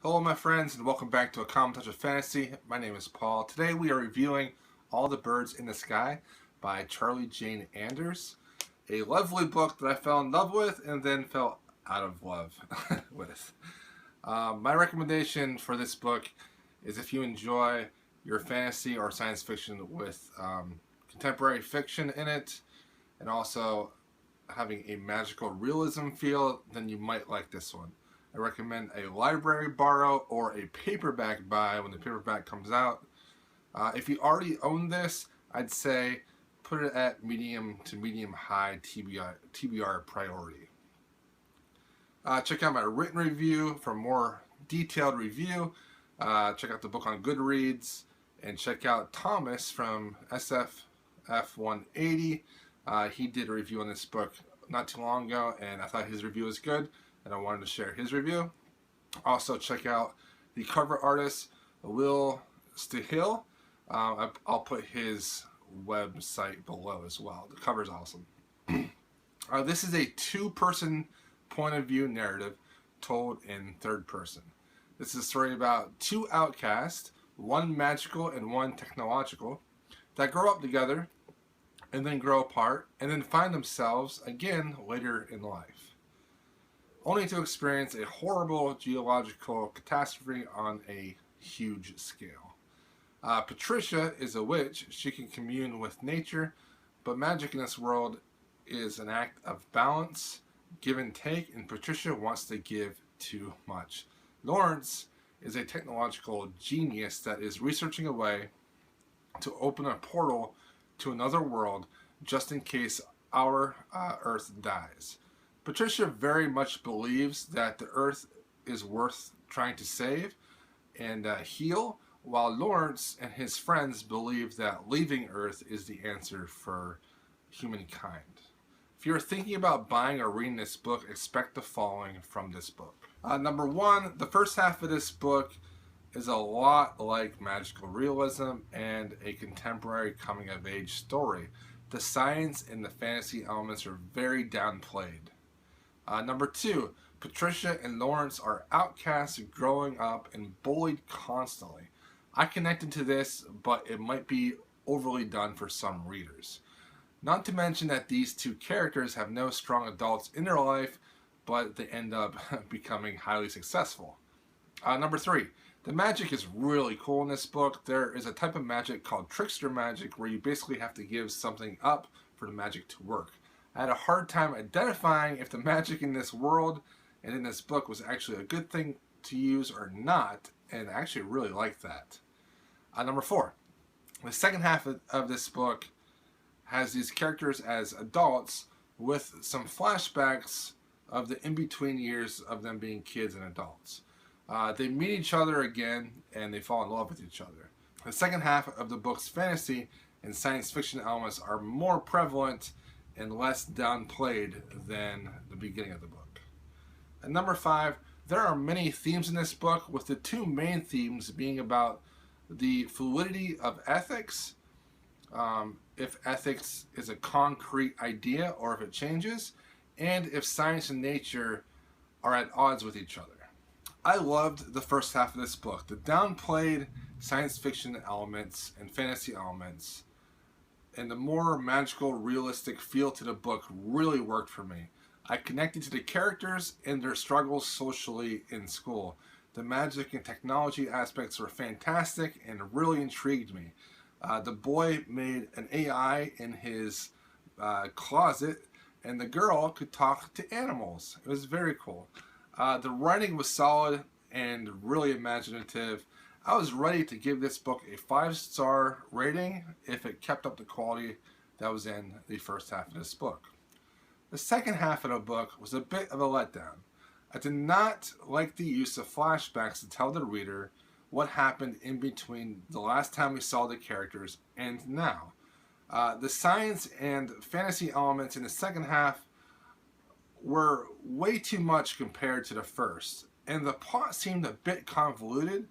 Hello my friends and welcome back to A Common Touch of Fantasy. My name is Paul. Today we are reviewing All the Birds in the Sky by Charlie Jane Anders. A lovely book that I fell in love with and then fell out of love with. My recommendation for this book is if you enjoy your fantasy or science fiction with contemporary fiction in it and also having a magical realism feel, then you might like this one. I recommend a library borrow or a paperback buy when the paperback comes out. If you already own this, I'd say put it at medium to medium high TBR priority. Check out my written review for more detailed review. Check out the book on Goodreads and check out Thomas from SFF 180. He did a review on this book not too long ago and I thought his review was good and I wanted to share his review. Also check out the cover artist Will Stihill. I'll put his website below as well. The cover is awesome. This is a two-person point of view narrative told in third person. This is a story about two outcasts, one magical and one technological, that grow up together and then grow apart and then find themselves again later in life, only to experience a horrible geological catastrophe on a huge scale. Patricia is a witch. She can commune with nature, but magic in this world is an act of balance, give and take, and Patricia wants to give too much. Lawrence is a technological genius that is researching a way to open a portal to another world just in case our Earth dies. Patricia very much believes that the Earth is worth trying to save and heal, while Lawrence and his friends believe that leaving Earth is the answer for humankind. If you're thinking about buying or reading this book, expect the following from this book. Number one, the first half of this book is a lot like magical realism and a contemporary coming-of-age story. The science and the fantasy elements are very downplayed. Number two, Patricia and Lawrence are outcasts growing up and bullied constantly. I connected to this, but it might be overly done for some readers. Not to mention that these two characters have no strong adults in their life, but they end up becoming highly successful. Number three, the magic is really cool in this book. There is a type of magic called trickster magic where you basically have to give something up for the magic to work. I had a hard time identifying if the magic in this world and in this book was actually a good thing to use or not, and I actually really liked that. Number four, the second half of this book has these characters as adults with some flashbacks of the in-between years of them being kids and adults. They meet each other again and they fall in love with each other. The second half of the book's fantasy and science fiction elements are more prevalent and less downplayed than the beginning of the book. And number five, there are many themes in this book, with the two main themes being about the fluidity of ethics, if ethics is a concrete idea or if it changes, and if science and nature are at odds with each other. I loved the first half of this book. The downplayed science fiction elements and fantasy elements and the more magical, realistic feel to the book really worked for me. I connected to the characters and their struggles socially in school. The magic and technology aspects were fantastic and really intrigued me. The boy made an AI in his closet, and the girl could talk to animals. It was very cool. The writing was solid and really imaginative. I was ready to give this book a 5-star rating if it kept up the quality that was in the first half of this book. The second half of the book was a bit of a letdown. I did not like the use of flashbacks to tell the reader what happened in between the last time we saw the characters and now. The science and fantasy elements in the second half were way too much compared to the first, and the plot seemed a bit convoluted,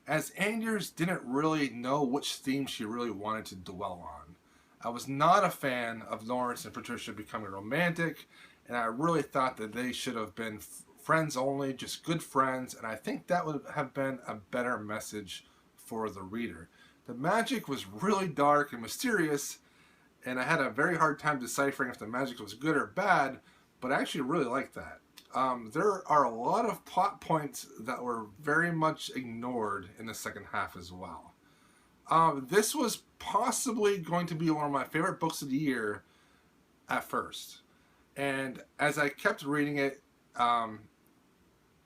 as Anders didn't really know which theme she really wanted to dwell on. I was not a fan of Lawrence and Patricia becoming romantic, and I really thought that they should have been friends only, just good friends, and I think that would have been a better message for the reader. The magic was really dark and mysterious, and I had a very hard time deciphering if the magic was good or bad, but I actually really liked that. There are a lot of plot points that were very much ignored in the second half as well. This was possibly going to be one of my favorite books of the year at first. And as I kept reading it,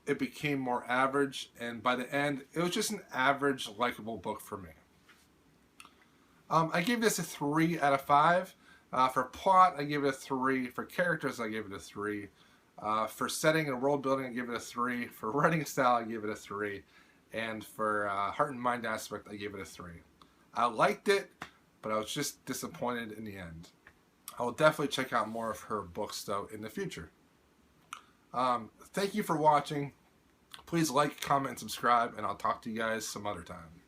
it became more average, and by the end, it was just an average, likable book for me. I gave this a 3 out of 5. For plot, I gave it a 3. For characters, I gave it a 3. For setting and world building, I gave it a 3. For writing style, I gave it a 3. And for heart and mind aspect, I gave it a 3. I liked it, but I was just disappointed in the end. I will definitely check out more of her books, though, in the future. Thank you for watching. Please like, comment, and subscribe, and I'll talk to you guys some other time.